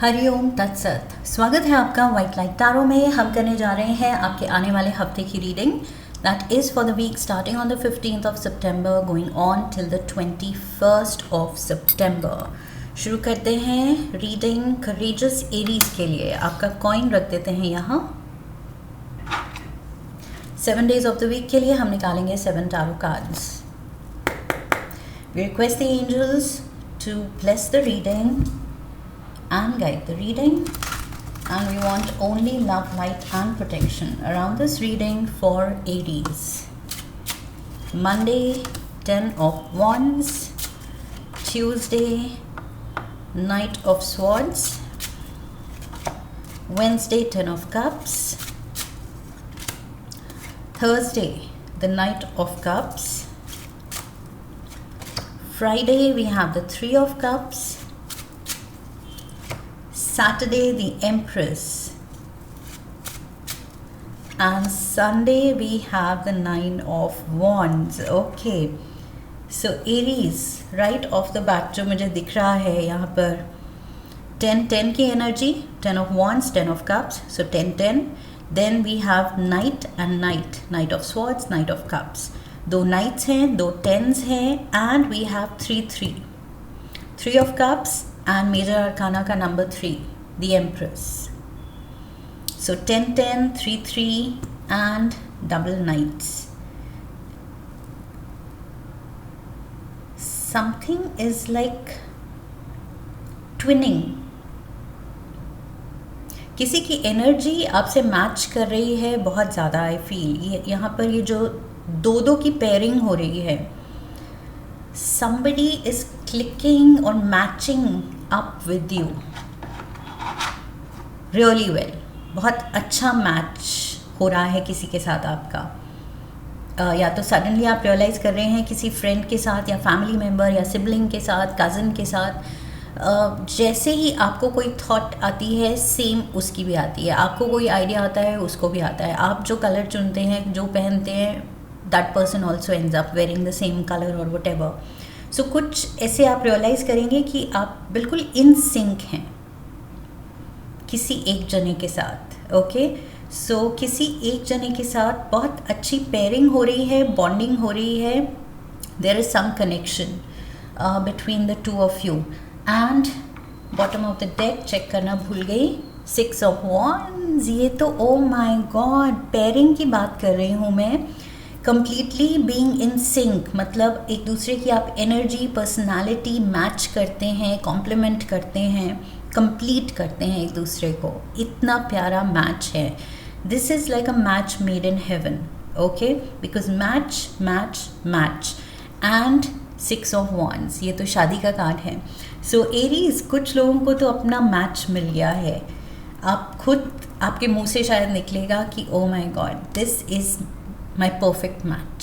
हरिओम तत्सत। स्वागत है आपका वाइट लाइट टैरो में। हम करने जा रहे हैं आपके आने वाले हफ्ते की reading that is for the week starting on the 15th of September going on till the 21st of September। शुरू करते हैं रीडिंग करेजियस एरीज के लिए। आपका कॉइन रख देते हैं यहाँ। 7 days ऑफ द वीक के लिए हम निकालेंगे 7 tarot cards. We request the angels to bless the reading and guide the reading, and we want only love, light and protection around this reading for Aries. Monday 10 of Wands, Tuesday Knight of Swords, Wednesday 10 of Cups, Thursday the Knight of Cups, Friday we have the 3 of Cups, Saturday the Empress, and Sunday we have the 9 of Wands. Okay, so Aries right off the bat जो मुझे दिख रहा है यहाँ पर 10 की energy, 10 of Wands, 10 of Cups, so 10. Then we have Knight and Knight of Swords, Knight of Cups. 2 Knights हैं, 2 10s हैं, and we have 3 of Cups and Major Arcana का number 3, the Empress. So 10, 3 and double Knights. Something is like twinning. किसी की energy आपसे match कर रही है बहुत ज़्यादा। आई फील यहाँ पर ये जो दो की पेयरिंग हो रही है, somebody is clicking or matching up with you really well. बहुत अच्छा मैच हो रहा है किसी के साथ आपका। या तो सडनली आप रियलाइज़ कर रहे हैं किसी फ्रेंड के साथ या फैमिली मेम्बर या सिबलिंग के साथ, कज़न के साथ, जैसे ही आपको कोई थॉट आती है सेम उसकी भी आती है। आपको कोई आइडिया आता है उसको भी आता है। आप जो कलर चुनते हैं, जो पहनते हैं, that person also ends up wearing the same colour और वट एवर। सो कुछ ऐसे आप रियलाइज़ करेंगे कि आप बिल्कुल इन सिंक हैं किसी एक जने के साथ। ओके, सो किसी एक जने के साथ बहुत अच्छी पेयरिंग हो रही है, बॉन्डिंग हो रही है। There is some connection between the two of you. And bottom of the deck check करना भूल गई, 6 of Wands। ये तो ओ माई गॉड, पेयरिंग की बात कर रही हूँ मैं। कम्प्लीटली बीइंग इन सिंक, मतलब एक दूसरे की आप एनर्जी, पर्सनालिटी मैच करते हैं, कॉम्प्लीमेंट करते हैं, कंप्लीट करते हैं एक दूसरे को। इतना प्यारा मैच है। This is like a match made in heaven. Okay, because match and 6 of Wands, ये तो शादी का कार्ड है। सो एरीज, कुछ लोगों को तो अपना मैच मिल गया है। आप खुद, आपके मुंह से शायद निकलेगा कि ओ माई God, this is my perfect match.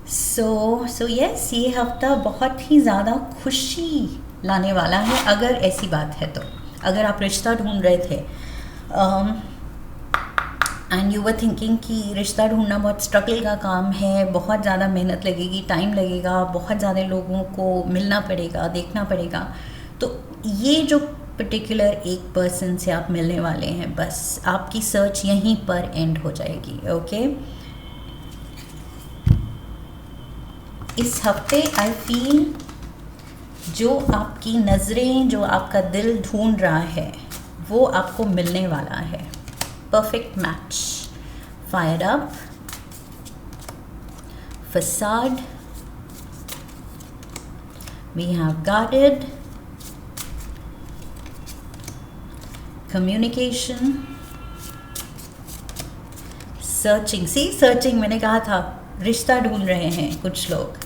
So yes, ये हफ्ता बहुत ही ज़्यादा खुशी लाने वाला है अगर ऐसी बात है तो। अगर आप रिश्ता ढूंढ रहे थे एंड यू वर थिंकिंग कि रिश्ता ढूंढना बहुत स्ट्रगल का काम है, बहुत ज़्यादा मेहनत लगेगी, टाइम लगेगा, बहुत ज़्यादा लोगों को मिलना पड़ेगा, देखना पड़ेगा, तो ये जो पर्टिकुलर एक पर्सन से आप मिलने वाले हैं, बस आपकी सर्च यहीं पर एंड हो जाएगी। ओके, इस हफ्ते आई फील जो आपकी नज़रें, जो आपका दिल ढूंढ रहा है, वो आपको मिलने वाला है। Perfect match, fire up, facade, we have guarded, communication, searching। See searching, मैंने कहा था रिश्ता ढूंढ रहे हैं कुछ लोग,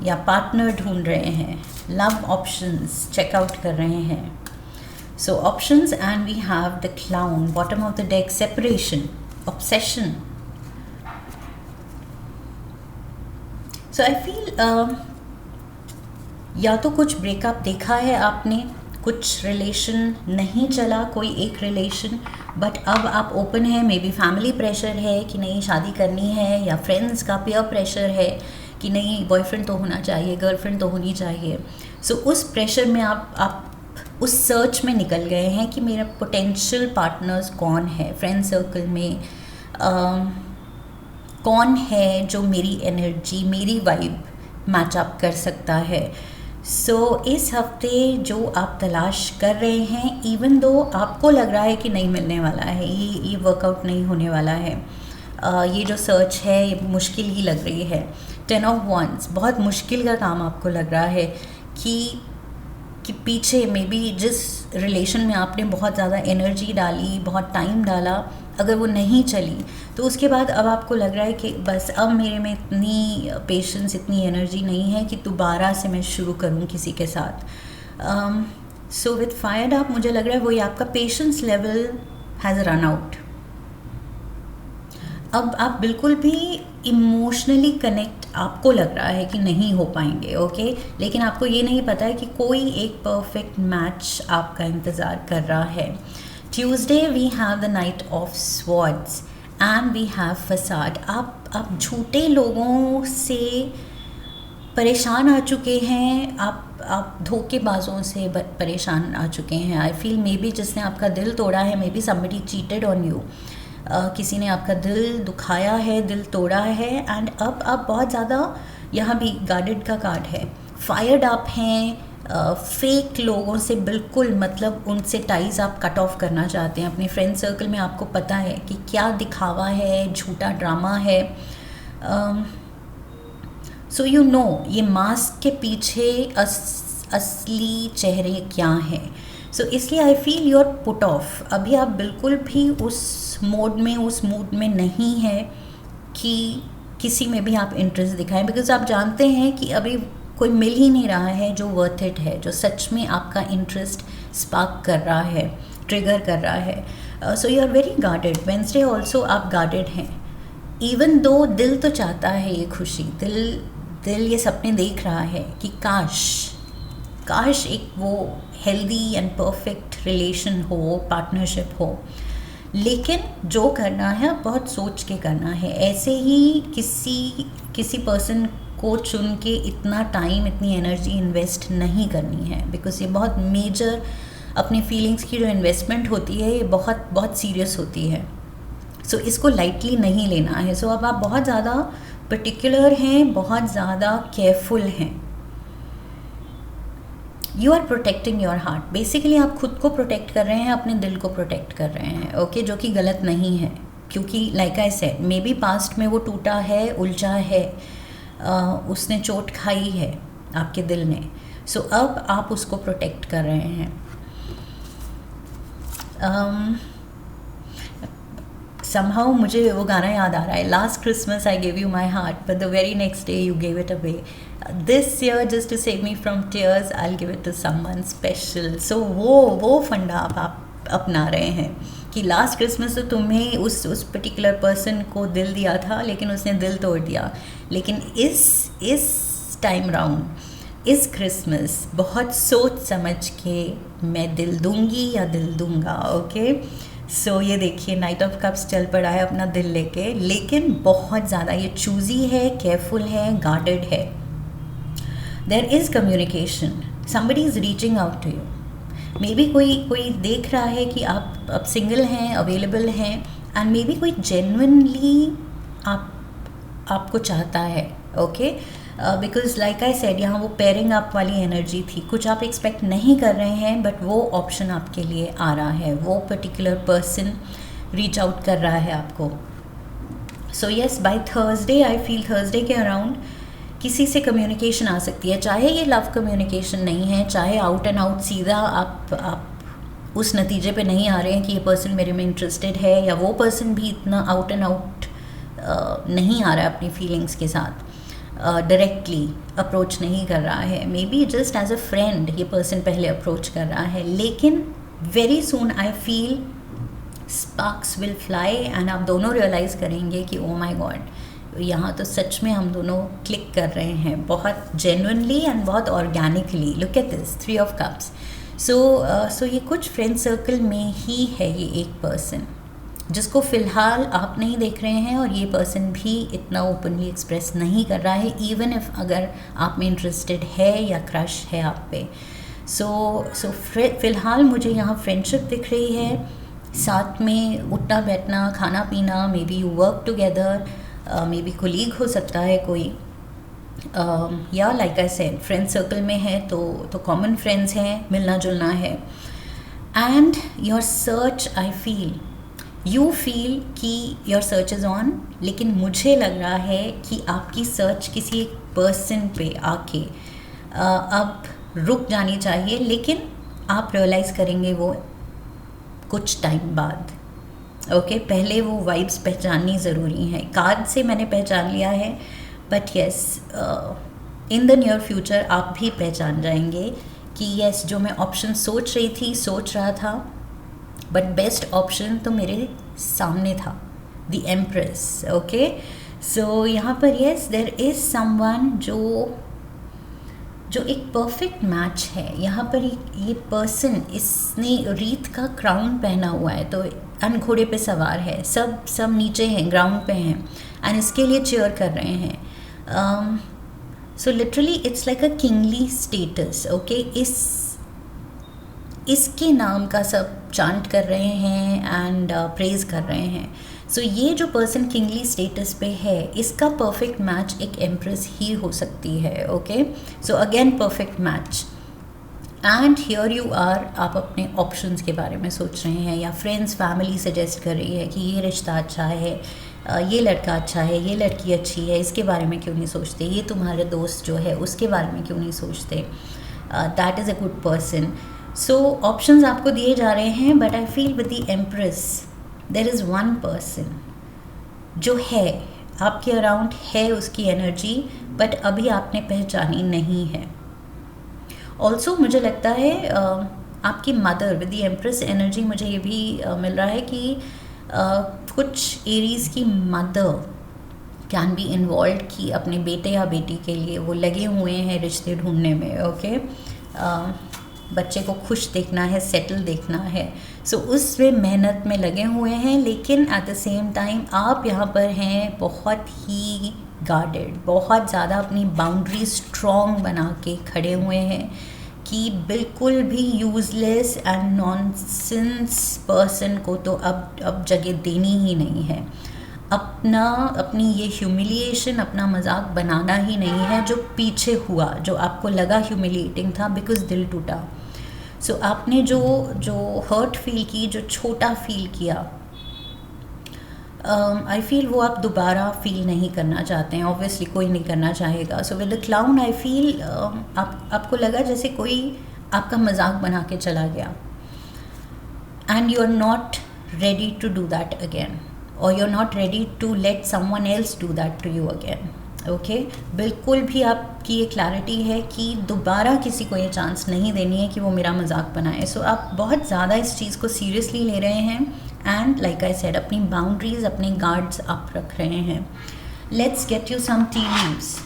या पार्टनर ढूंढ रहे हैं, लव ऑप्शंस चेकआउट कर रहे हैं। So options, and we have the clown, bottom of the deck, separation, obsession. So I feel या तो कुछ ब्रेकअप देखा है आपने, कुछ रिलेशन नहीं चला, कोई एक रिलेशन, बट अब आप ओपन है। मे बी फैमिली प्रेशर है कि नहीं शादी करनी है, या फ्रेंड्स का पीयर प्रेशर है कि नहीं बॉयफ्रेंड तो होना चाहिए, गर्लफ्रेंड तो होनी चाहिए। सो उस प्रेशर में आप उस सर्च में निकल गए हैं कि मेरा पोटेंशियल पार्टनर्स कौन है, फ्रेंड सर्कल में कौन है जो मेरी एनर्जी, मेरी वाइब मैच अप कर सकता है। सो इस हफ्ते जो आप तलाश कर रहे हैं, इवन दो आपको लग रहा है कि नहीं मिलने वाला है, ये वर्कआउट नहीं होने वाला है, ये जो सर्च है ये मुश्किल ही लग रही है, 10 ऑफ wands बहुत मुश्किल का काम आपको लग रहा है कि पीछे मे बी जिस रिलेशन में आपने बहुत ज़्यादा एनर्जी डाली, बहुत टाइम डाला, अगर वो नहीं चली तो उसके बाद अब आपको लग रहा है कि बस अब मेरे में इतनी पेशेंस, इतनी एनर्जी नहीं है कि दोबारा से मैं शुरू करूं किसी के साथ। सो विद फायर्ड अप मुझे लग रहा है वही आपका patience level has run out. अब आप बिल्कुल भी इमोशनली कनेक्ट आपको लग रहा है कि नहीं हो पाएंगे, ओके, लेकिन आपको ये नहीं पता है कि कोई एक परफेक्ट मैच आपका इंतज़ार कर रहा है। Tuesday we have the knight of swords and we have facade. आप झूठे लोगों से परेशान आ चुके हैं, आप धोखेबाजों से परेशान आ चुके हैं। आई फील मे बी जिसने आपका दिल तोड़ा है, may be somebody cheated on you, किसी ने आपका दिल दुखाया है, दिल तोड़ा है, एंड अब आप बहुत ज़्यादा, यहाँ भी गार्डेड का कार्ड है, फायर्ड अप हैं, फेक लोगों से बिल्कुल मतलब उनसे टाइज आप कट ऑफ करना चाहते हैं। अपने फ्रेंड सर्कल में आपको पता है कि क्या दिखावा है, झूठा ड्रामा है। सो यू नो ये मास्क के पीछे असली चेहरे क्या हैं। सो इसलिए I feel you are put off. अभी आप बिल्कुल भी उस मूड में नहीं है कि किसी में भी आप इंटरेस्ट दिखाएं, बिकॉज आप जानते हैं कि अभी कोई मिल ही नहीं रहा है जो वर्थ इट है, जो सच में आपका इंटरेस्ट स्पार्क कर रहा है, ट्रिगर कर रहा है। So you are very guarded. Wednesday also आप गार्डेड हैं, इवन दो दिल तो चाहता है ये खुशी, दिल ये सपने देख रहा है कि काश एक वो हेल्दी एंड परफेक्ट रिलेशन हो, पार्टनरशिप हो, लेकिन जो करना है बहुत सोच के करना है। ऐसे ही किसी पर्सन को चुन के इतना टाइम, इतनी एनर्जी इन्वेस्ट नहीं करनी है, बिकॉज ये बहुत मेजर, अपनी फीलिंग्स की जो इन्वेस्टमेंट होती है ये बहुत बहुत सीरियस होती है। सो इसको लाइटली नहीं लेना है। सो अब आप बहुत ज़्यादा पर्टिकुलर हैं, बहुत ज़्यादा केयरफुल हैं। You are protecting your heart. Basically आप खुद को प्रोटेक्ट कर रहे हैं, अपने दिल को प्रोटेक्ट कर रहे हैं, ओके, जो कि गलत नहीं है, क्योंकि like I said may be past में वो टूटा है, उलझा है, उसने चोट खाई है आपके दिल ने। सो अब आप उसको प्रोटेक्ट कर रहे हैं। somehow मुझे वो गाना याद आ रहा है, last Christmas I gave you my heart but the very next day you gave it away, this year just to save me from tears I will give it to someone special. सो वो फंडा आप अपना रहे हैं कि last Christmas तो तुम्हें उस पर्टिकुलर पर्सन को दिल दिया था, लेकिन उसने दिल तोड़ दिया, लेकिन इस टाइम राउंड, इस क्रिसमस बहुत सोच समझ के मैं दिल दूंगी या दिल दूंगा, ओके। सो ये देखिए नाइट ऑफ कप्स चल पड़ा है अपना दिल लेके, लेकिन बहुत ज़्यादा ये चूजी है, केयरफुल है, गार्डेड है। There is communication, somebody is reaching out to you. Maybe कोई देख रहा है कि आप अब सिंगल हैं, अवेलेबल हैं, एंड मे बी कोई जेन्युइनली आपको चाहता है, okay, because like I said यहाँ वो पेयरिंग अप वाली एनर्जी थी, कुछ आप एक्सपेक्ट नहीं कर रहे हैं बट वो ऑप्शन आपके लिए आ रहा है, वो पर्टिकुलर पर्सन रीच आउट कर रहा है आपको। So yes, by Thursday I feel Thursday के अराउंड किसी से कम्युनिकेशन आ सकती है, चाहे ये लव कम्युनिकेशन नहीं है, चाहे आउट एंड आउट सीधा आप उस नतीजे पे नहीं आ रहे हैं कि ये पर्सन मेरे में इंटरेस्टेड है, या वो पर्सन भी इतना आउट एंड आउट नहीं आ रहा है अपनी फीलिंग्स के साथ, डायरेक्टली अप्रोच नहीं कर रहा है, maybe just as a friend ये पर्सन पहले अप्रोच कर रहा है, लेकिन very soon I feel sparks will fly and आप दोनों रियलाइज़ करेंगे कि ओ माई गॉड, यहाँ तो सच में हम दोनों क्लिक कर रहे हैं, बहुत जेन्युइनली एंड बहुत organically. Look at this 3 of cups. सो ये कुछ फ्रेंड सर्कल में ही है ये एक पर्सन, जिसको फ़िलहाल आप नहीं देख रहे हैं, और ये पर्सन भी इतना ओपनली एक्सप्रेस नहीं कर रहा है, इवन इफ़ अगर आप में इंटरेस्टेड है या क्रश है आप पे। सो फ़िलहाल मुझे यहाँ फ्रेंडशिप दिख रही है, साथ में उठना बैठना, खाना पीना, may be you work together, may be colleague हो सकता है कोई, या like I said friend circle में है तो कॉमन फ्रेंड्स हैं, मिलना जुलना है। And your search, I feel, you feel कि योर सर्च इज़ ऑन, लेकिन मुझे लग रहा है कि आपकी सर्च किसी एक पर्सन पे आके अब रुक जानी चाहिए, लेकिन आप रियलाइज़ करेंगे वो कुछ टाइम बाद। ओके, पहले वो वाइब्स पहचाननी ज़रूरी है। कार्ड से मैंने पहचान लिया है, but yes in the near future आप भी पहचान जाएंगे कि येस, जो मैं ऑप्शन सोच रहा था, बट बेस्ट ऑप्शन तो मेरे सामने था, द एम्प्रेस। ओके, सो यहाँ पर येस, देयर इज़ समवन जो एक परफेक्ट मैच है। यहाँ पर ये पर्सन, इसने रीत का क्राउन पहना हुआ है, तो अन घोड़े पे सवार है, सब नीचे हैं, ग्राउंड पे हैं, एंड इसके लिए चीयर कर रहे हैं। So literally it's like a kingly status. Okay, इसके नाम का सब चांट कर रहे हैं एंड प्रेज कर रहे हैं। सो ये जो पर्सन किंगली स्टेटस पे है, इसका परफेक्ट मैच एक एम्प्रेस ही हो सकती है। Okay, so again perfect match, and here you are, आप अपने ऑप्शंस के बारे में सोच रहे हैं, या फ्रेंड्स फैमिली सजेस्ट कर रही है कि ये रिश्ता अच्छा है, ये लड़का अच्छा है, ये लड़की अच्छी है, इसके बारे में क्यों नहीं सोचते, ये तुम्हारे दोस्त जो है उसके बारे में क्यों नहीं सोचते, that is a good person. So options आपको दिए जा रहे हैं, but I feel with the empress there is one person जो है आपके अराउंड, है उसकी एनर्जी, बट अभी आपने पहचानी नहीं है। ऑल्सो मुझे लगता है आपकी mother with the empress energy, मुझे ये भी मिल रहा है कि कुछ एरीज़ की मदर कैन बी इन्वॉल्व, कि अपने बेटे या बेटी के लिए वो लगे हुए हैं रिश्ते ढूंढने में। ओके, बच्चे को खुश देखना है, सेटल देखना है, सो उसमें मेहनत में लगे हुए हैं, लेकिन एट द सेम टाइम आप यहाँ पर हैं बहुत ही गार्डेड, बहुत ज़्यादा अपनी बाउंड्री स्ट्रॉन्ग बना के खड़े हुए हैं कि बिल्कुल भी यूज़लेस एंड नॉनसेंस पर्सन को तो अब जगह देनी ही नहीं है। अपनी ये ह्यूमिलिएशन, अपना मजाक बनाना ही नहीं है, जो पीछे हुआ, जो आपको लगा ह्यूमिलिएटिंग था बिकॉज दिल टूटा। सो आपने जो हर्ट फील की, जो छोटा फील किया, आई फील वो आप दोबारा फील नहीं करना चाहते हैं। ऑब्वियसली कोई नहीं करना चाहेगा। So with the clown I feel आपको लगा जैसे कोई आपका मजाक बना के चला गया, and you are not ready to do that again, or you're not ready to let someone else do that to you again. Okay, बिल्कुल भी आपकी ये क्लैरिटी है कि दोबारा किसी को ये चांस नहीं देनी है कि वो मेरा मजाक बनाए। सो आप बहुत ज़्यादा इस चीज़ को सीरियसली ले रहे हैं, एंड लाइक आई सेड अपनी बाउंड्रीज, अपने गार्ड्स आप रख रहे हैं। Let's get you some tea leaves.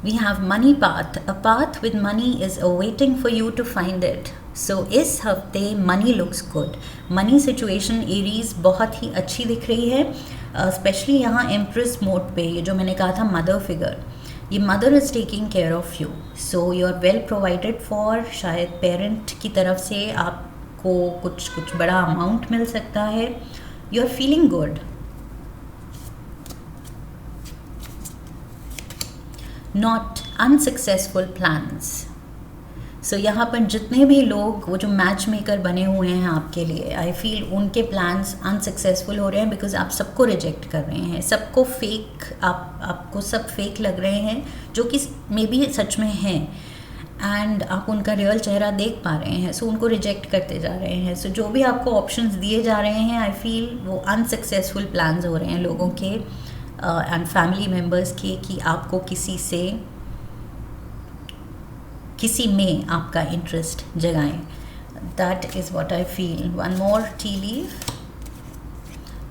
We have money path. A path with money is awaiting for you to find it. So इस हफ्ते money looks good. Money situation Aries बहुत ही अच्छी दिख रही है, स्पेशली यहाँ एम्प्रेस मोड पे। ये जो मैंने कहा था मदर फिगर, ये mother is taking care of you, so you are well provided for. शायद पेरेंट की तरफ से आपको कुछ बड़ा अमाउंट मिल सकता है। You are feeling good. Not unsuccessful plans. सो यहाँ पर जितने भी लोग वो जो मैच मेकर बने हुए हैं आपके लिए, आई फील उनके प्लान्स अनसक्सेसफुल हो रहे हैं बिकॉज आप सबको रिजेक्ट कर रहे हैं, सबको फेक, आपको सब फेक लग रहे हैं, जो कि मे बी सच में हैं, एंड आप उनका रियल चेहरा देख पा रहे हैं। सो उनको रिजेक्ट करते जा रहे हैं। सो जो भी आपको ऑप्शंस दिए जा रहे हैं, आई फील वो अनसक्सेसफुल प्लान्स हो रहे हैं लोगों के एंड फैमिली मेम्बर्स के, कि आपको किसी में आपका interest जगाएं। That is what I feel. One more tea leave.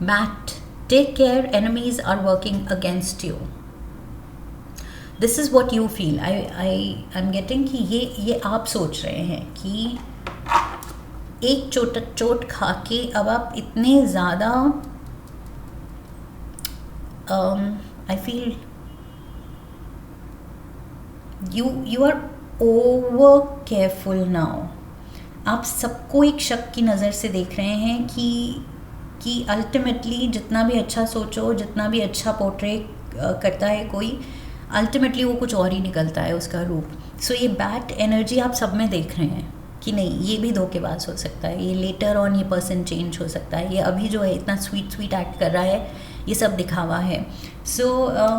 Mat, take care, enemies are working against you. This is what you feel. I am getting कि ये आप सोच रहे हैं कि एक चोट खा के अब आप इतने ज़्यादा I feel you are over careful now. आप सबको एक शक की नज़र से देख रहे हैं कि अल्टीमेटली जितना भी अच्छा सोचो, जितना भी अच्छा पोर्ट्रे करता है कोई, अल्टीमेटली वो कुछ और ही निकलता है उसका रूप. सो ये बैड एनर्जी आप सब में देख रहे हैं कि नहीं, ये भी धोखेबाज हो सकता है, ये लेटर ऑन ये पर्सन चेंज हो सकता है, ये अभी जो है इतना स्वीट एक्ट कर रहा है, ये सब दिखावा है. सो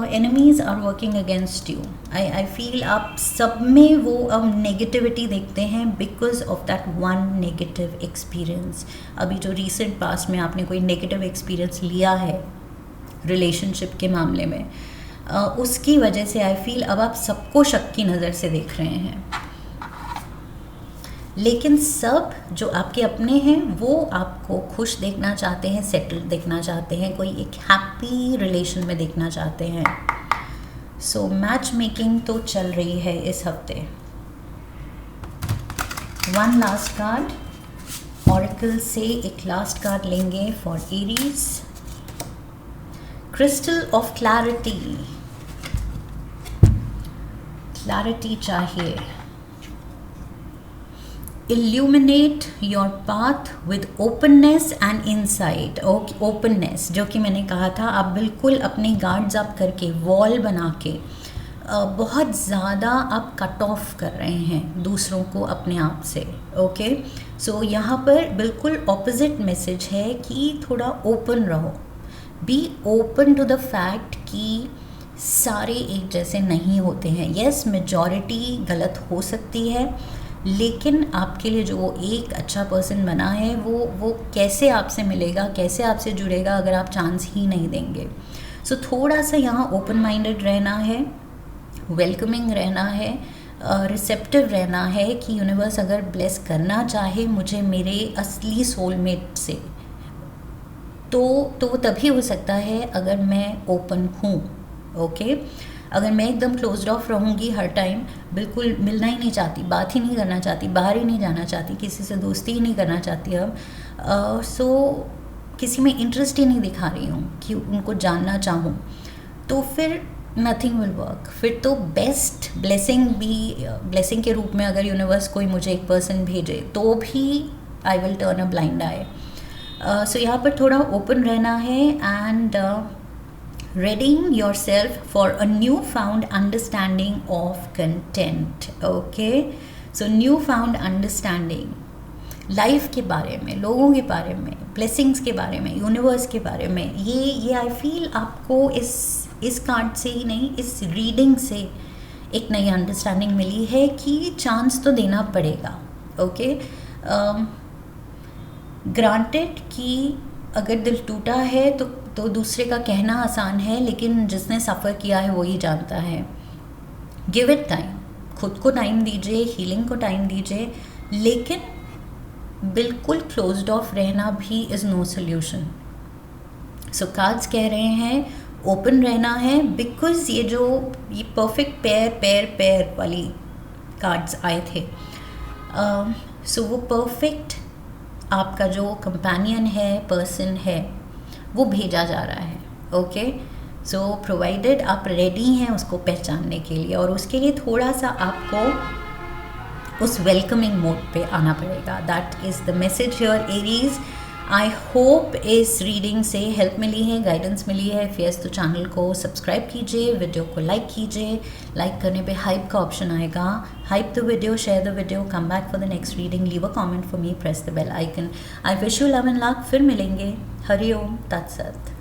enemies are working against you. I feel आप सब में वो अब नेगेटिविटी देखते हैं because of that one negative experience. अभी जो रिसेंट पास्ट में आपने कोई नेगेटिव एक्सपीरियंस लिया है रिलेशनशिप के मामले में, उसकी वजह से आई फील अब आप सबको शक की नज़र से देख रहे हैं. लेकिन सब जो आपके अपने हैं वो आपको खुश देखना चाहते हैं, सेटल्ड देखना चाहते हैं, कोई एक हैप्पी रिलेशन में देखना चाहते हैं. सो मैच मेकिंग तो चल रही है इस हफ्ते. वन लास्ट कार्ड ऑरेकल से, एक लास्ट कार्ड लेंगे for Aries. Crystal of clarity. Clarity चाहिए. Illuminate your path with openness and insight. Openness, जो कि मैंने कहा था, आप बिल्कुल अपने गार्ड्स अप करके, वॉल बना के बहुत ज़्यादा आप कट ऑफ कर रहे हैं दूसरों को अपने आप से. ओके, सो यहाँ पर बिल्कुल ऑपोजिट मैसेज है कि थोड़ा ओपन रहो. Be open to the fact कि सारे एक जैसे नहीं होते हैं. यस, मेजॉरिटी गलत हो सकती है, लेकिन आपके लिए जो वो एक अच्छा पर्सन बना है वो कैसे आपसे मिलेगा, कैसे आपसे जुड़ेगा अगर आप चांस ही नहीं देंगे. सो थोड़ा सा यहाँ ओपन माइंडेड रहना है, वेलकमिंग रहना है, रिसेप्टिव रहना है कि यूनिवर्स अगर ब्लेस करना चाहे मुझे मेरे असली सोलमेट से, तो तभी हो सकता है अगर मैं ओपन हूँ. ओके, अगर मैं एकदम क्लोज्ड ऑफ रहूँगी हर टाइम, बिल्कुल मिलना ही नहीं चाहती, बात ही नहीं करना चाहती, बाहर ही नहीं जाना चाहती, किसी से दोस्ती ही नहीं करना चाहती अब, सो किसी में इंटरेस्ट ही नहीं दिखा रही हूँ कि उनको जानना चाहूँ, तो फिर नथिंग विल वर्क. फिर तो बेस्ट ब्लेसिंग के रूप में अगर यूनिवर्स कोई मुझे एक पर्सन भेजे तो भी I will turn a blind आई. सो यहाँ पर थोड़ा ओपन रहना है and readying yourself for a newfound understanding of content. Okay, so newfound understanding life के बारे में, लोगों के बारे में, ब्लेसिंग्स के बारे में, यूनिवर्स के बारे में. ये आई फील आपको इस कार्ड से ही नहीं, इस रीडिंग से एक नई अंडरस्टैंडिंग मिली है कि चांस तो देना पड़ेगा. ओके, ग्रांटेड कि अगर दिल टूटा है तो दूसरे का कहना आसान है, लेकिन जिसने सफ़र किया है वो ही जानता है. गिव इट टाइम, खुद को टाइम दीजिए, हीलिंग को टाइम दीजिए, लेकिन बिल्कुल क्लोज्ड ऑफ रहना भी is no solution. So cards कह रहे हैं ओपन रहना है, बिकॉज ये परफेक्ट पेयर वाली कार्ड्स आए थे. सो वो परफेक्ट आपका जो कंपेनियन है, पर्सन है, वो भेजा जा रहा है. ओके, सो प्रोवाइडेड आप रेडी हैं उसको पहचानने के लिए, और उसके लिए थोड़ा सा आपको उस वेलकमिंग मोड पे आना पड़ेगा. That is the message here Aries. I hope इस रीडिंग से हेल्प मिली है, गाइडेंस मिली है. फिर तो चैनल को सब्सक्राइब कीजिए, वीडियो को लाइक कीजिए. लाइक करने पे हाइप का ऑप्शन आएगा. Hype the video, share the video, come back for the next reading, leave a comment for me, press the bell icon. I wish you love and luck. फिर मिलेंगे. हरि ओम तत्सत.